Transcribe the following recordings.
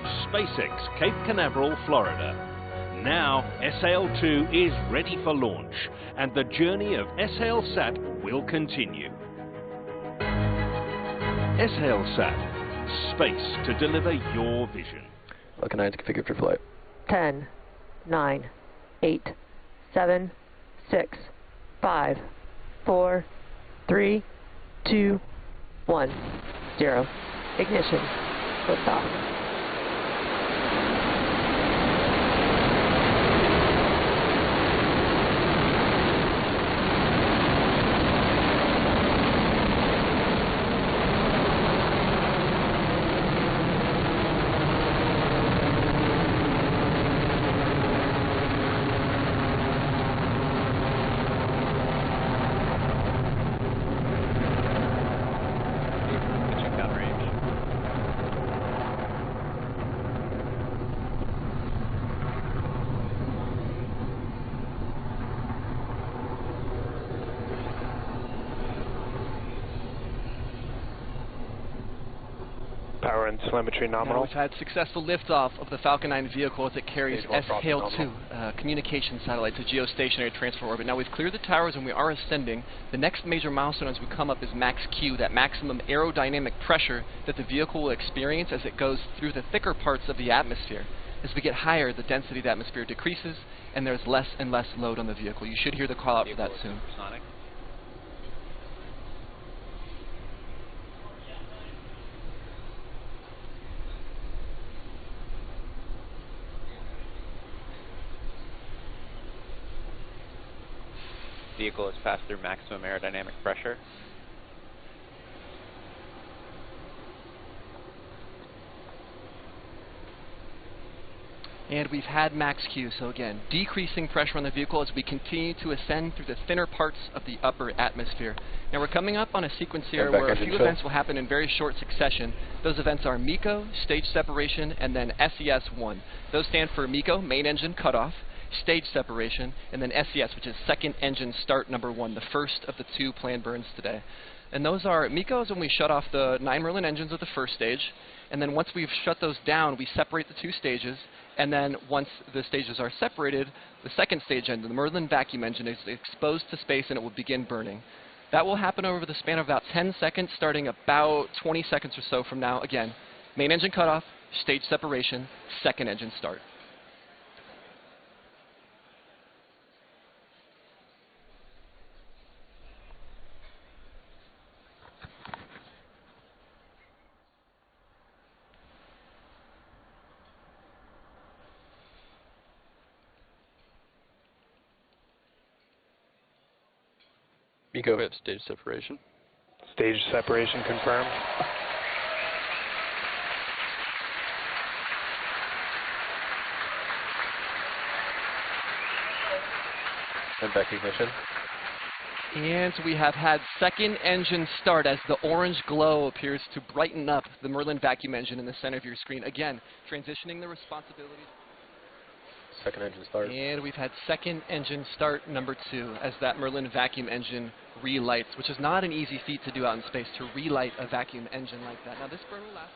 SpaceX, Cape Canaveral, Florida. Now, SAL-2 is ready for launch, and the journey of SALSat will continue. SALSat, space to deliver your vision. Falcon 9 is configured for flight. 10, 9, 8, 7, 6, 5, 4, 3, 2, 1, 0. Ignition. Liftoff. Power and telemetry nominal. Now we've had successful liftoff of the Falcon 9 vehicle as it carries SHALE-2 communication satellite to geostationary transfer orbit. Now we've cleared the towers and we are ascending. The next major milestone as we come up is max Q, that maximum aerodynamic pressure that the vehicle will experience as it goes through the thicker parts of the atmosphere. As we get higher, the density of the atmosphere decreases and there's less and less load on the vehicle. You should hear the call out for that soon. Vehicle has passed through maximum aerodynamic pressure. And we've had max Q, so again, decreasing pressure on the vehicle as we continue to ascend through the thinner parts of the upper atmosphere. Now we're coming up on a sequence here where a few events will happen in very short succession. Those events are MECO, stage separation, and then SES-1. Those stand for MECO, main engine cutoff, stage separation, and then SES, which is second engine start number 1, the first of the 2 planned burns today. And those are, MECO is when we shut off the 9 Merlin engines of the first stage, and then once we've shut those down, we separate the 2 stages, and then once the stages are separated, the second stage engine, the Merlin vacuum engine, is exposed to space and it will begin burning. That will happen over the span of about 10 seconds, starting about 20 seconds or so from now. Again, main engine cutoff, stage separation, second engine start. MECO, we have stage separation. Stage separation confirmed. And back ignition. And we have had second engine start as the orange glow appears to brighten up the Merlin vacuum engine in the center of your screen. Again, transitioning the responsibilities. Second engine start. And we've had second engine start number 2 as that Merlin vacuum engine relights, which is not an easy feat to do out in space, to relight a vacuum engine like that. Now this burn will last.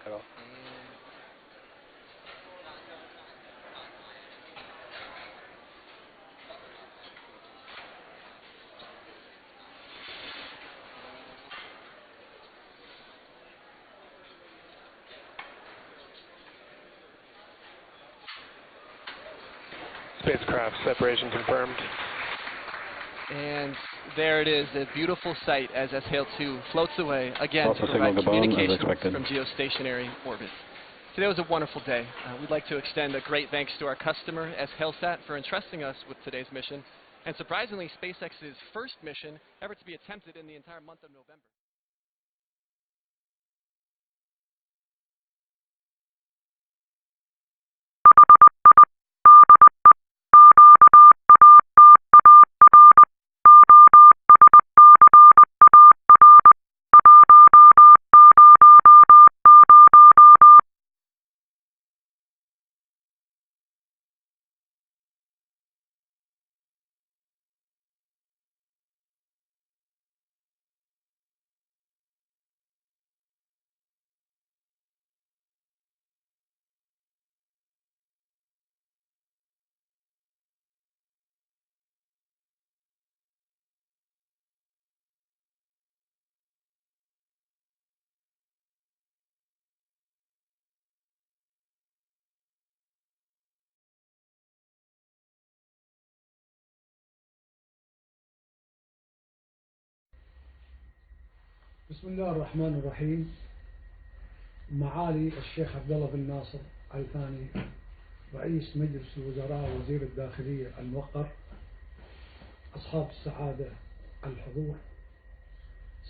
Cut off. Spacecraft separation confirmed. And there it is, a beautiful sight as SHALE-2 floats away again Also to provide communications expected. from geostationary orbit. Today was a wonderful day. We'd like to extend a great thanks to our customer, SHALSat, for entrusting us with today's mission, and surprisingly, SpaceX's first mission ever to be attempted in the entire month of November. بسم الله الرحمن الرحيم. معالي الشيخ عبد الله بن ناصر الثاني رئيس مجلس الوزراء وزير الداخلية الموقر، أصحاب السعادة الحضور،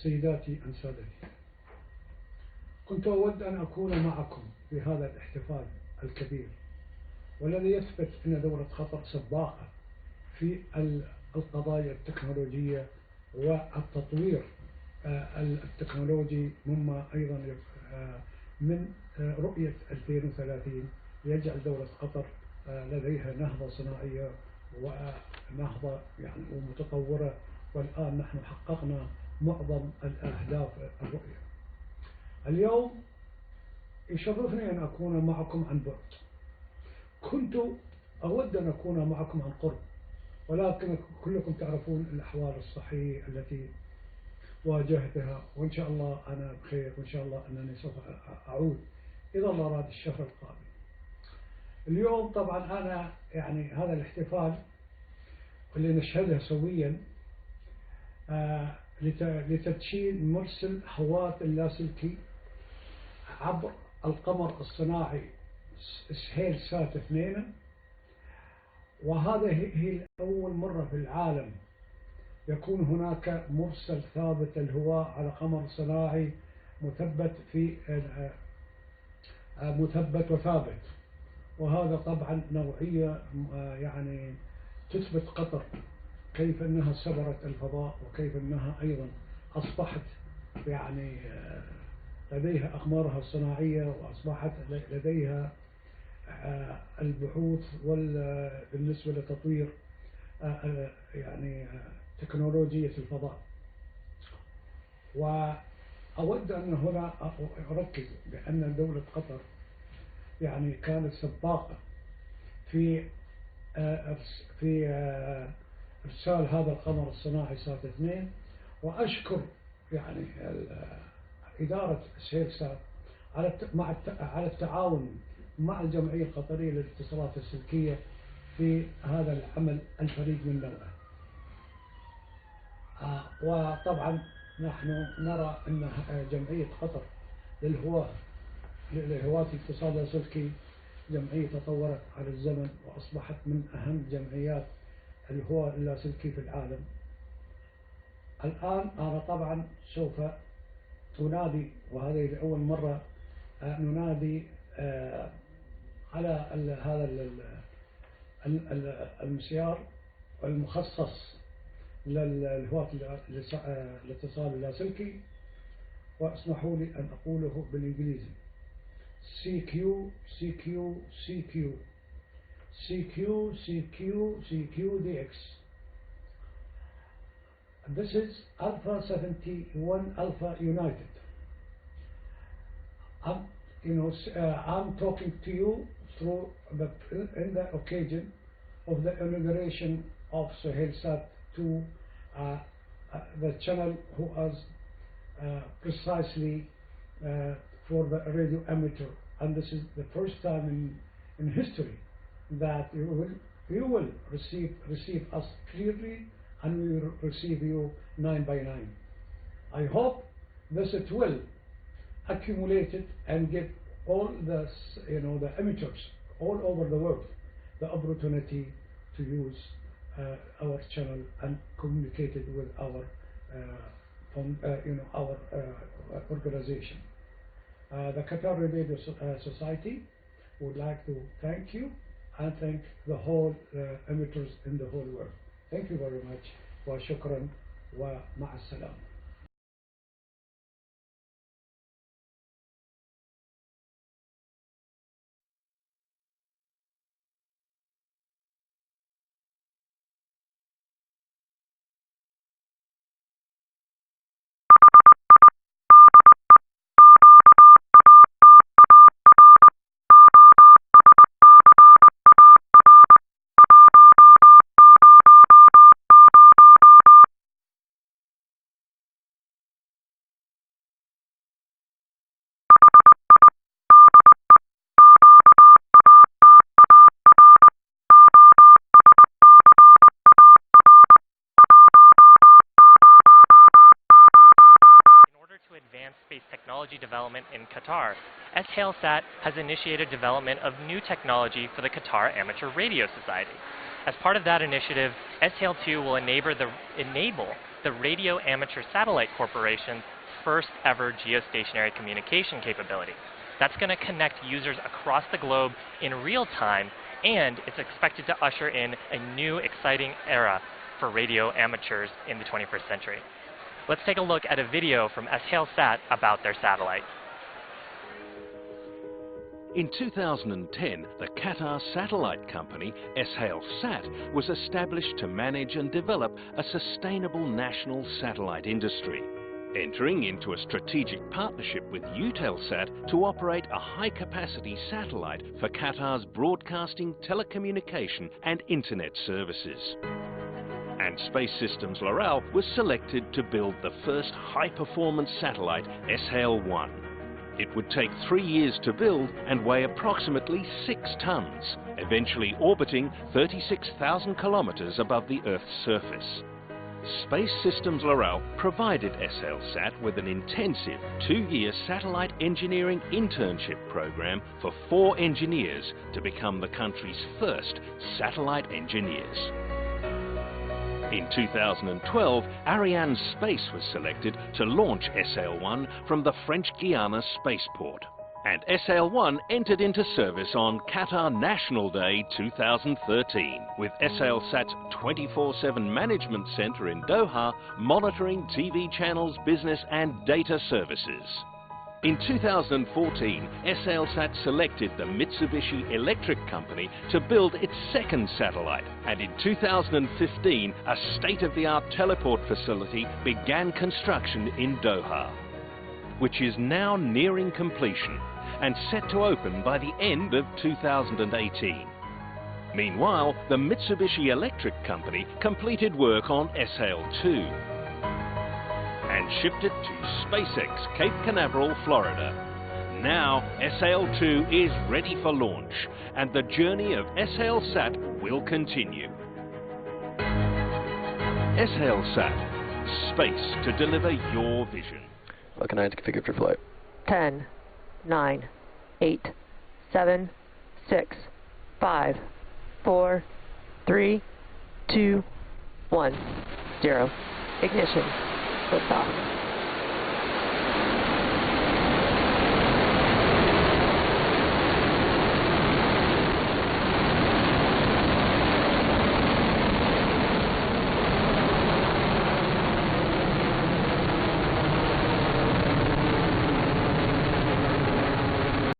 سيداتي أن سادتي، كنت أود أن أكون معكم في هذا الاحتفال الكبير والذي يثبت أن دولة قطر سباقة في القضايا التكنولوجية والتطوير التكنولوجي، مما أيضا من رؤية 2030 يجعل دولة قطر لديها نهضة صناعية ونهضة يعني ومتطورة. والآن نحن حققنا معظم الأهداف الرؤية. اليوم يشرفني أن أكون معكم عن بعد. كنت أود أن أكون معكم عن قرب، ولكن كلكم تعرفون الأحوال الصحية التي واجهتها، وإن شاء الله أنا بخير، وإن شاء الله أنني سوف أعود إذا الله أراد الشهر القادم. اليوم طبعا أنا يعني هذا الاحتفال اللي نشهده سويا لتدشين مرسل هوات اللاسلكي عبر القمر الصناعي سهيل سات 2، وهذا هي أول مرة في العالم يكون هناك مرسل ثابت الهواء على قمر صناعي مثبت وثابت. وهذا طبعا نوعية يعني تثبت قطر كيف أنها سبرت الفضاء، وكيف أنها أيضا أصبحت يعني لديها أقمارها الصناعية، وأصبحت لديها البحوث بالنسبة لتطوير يعني تكنولوجية الفضاء. وأود أن هنا أركز بأن دولة قطر يعني كانت سباقة في إرسال هذا القمر الصناعي سات 2، وأشكر يعني إدارة سهيل سات على التعاون مع الجمعية القطرية للاتصالات السلكية في هذا العمل الفريد من نوعه. وطبعا نحن نرى أن جمعية قطر للهواة الاتصال اللاسلكي جمعية تطورت على الزمن، وأصبحت من أهم جمعيات الهواء اللاسلكي في العالم. الآن أنا طبعا سوف أنادي، وهذه لأول مرة ننادي على هذا المسيار المخصص للهواة الاتصال اللاسلكي، واسمحوا لي أن أقوله بالإنجليزي: CQ CQ CQ CQ CQ CQ DX. This is Alpha 71 Alpha United. I'm talking to you through in the occasion of the inauguration of Sahel Sat 2, the channel who was precisely for the radioamateur, and this is the first time in history that you will receive us clearly, and we will receive you 9 by 9. I hope this it will accumulate it and give all the the amateurs all over the world the opportunity to use our channel and communicate it with our organization. The Qatar Radio Society would like to thank you and thank the whole amateurs in the whole world. Thank you very much. وشكرا ومع السلامة. technology development in Qatar, SHALESAT has initiated development of new technology for the Qatar Amateur Radio Society. As part of that initiative, SHALE-2 will enable the Radio Amateur Satellite Corporation's first ever geostationary communication capability. That's going to connect users across the globe in real time, and it's expected to usher in a new exciting era for radio amateurs in the 21st century. Let's take a look at a video from SHALESAT about their satellite. In 2010, the Qatar satellite company, SHALESAT, was established to manage and develop a sustainable national satellite industry, entering into a strategic partnership with Eutelsat to operate a high-capacity satellite for Qatar's broadcasting, telecommunication and internet services. And Space Systems Loral was selected to build the first high-performance satellite, SHALE-1. It would take 3 years to build and weigh approximately 6 tons, eventually orbiting 36,000 kilometers above the Earth's surface. Space Systems Loral provided SHALESAT with an intensive 2-year satellite engineering internship program for 4 engineers to become the country's first satellite engineers. In 2012, Ariane Space was selected to launch SHALE-1 from the French Guiana spaceport. And SHALE-1 entered into service on Qatar National Day 2013, with SHALESAT's 24/7 management center in Doha monitoring TV channels, business and data services. In 2014, SHALESAT selected the Mitsubishi Electric Company to build its second satellite, and in 2015, a state-of-the-art teleport facility began construction in Doha, which is now nearing completion and set to open by the end of 2018. Meanwhile, the Mitsubishi Electric Company completed work on SHALE-2 and shipped it to SpaceX, Cape Canaveral, Florida. Now, SHALE-2 is ready for launch, and the journey of SHALESAT will continue. SHALESAT, space to deliver your vision. Falcon 9 is configured for flight. 10, 9, 8, 7, 6, 5, 4, 3, 2, 1, 0. Ignition. Liftoff.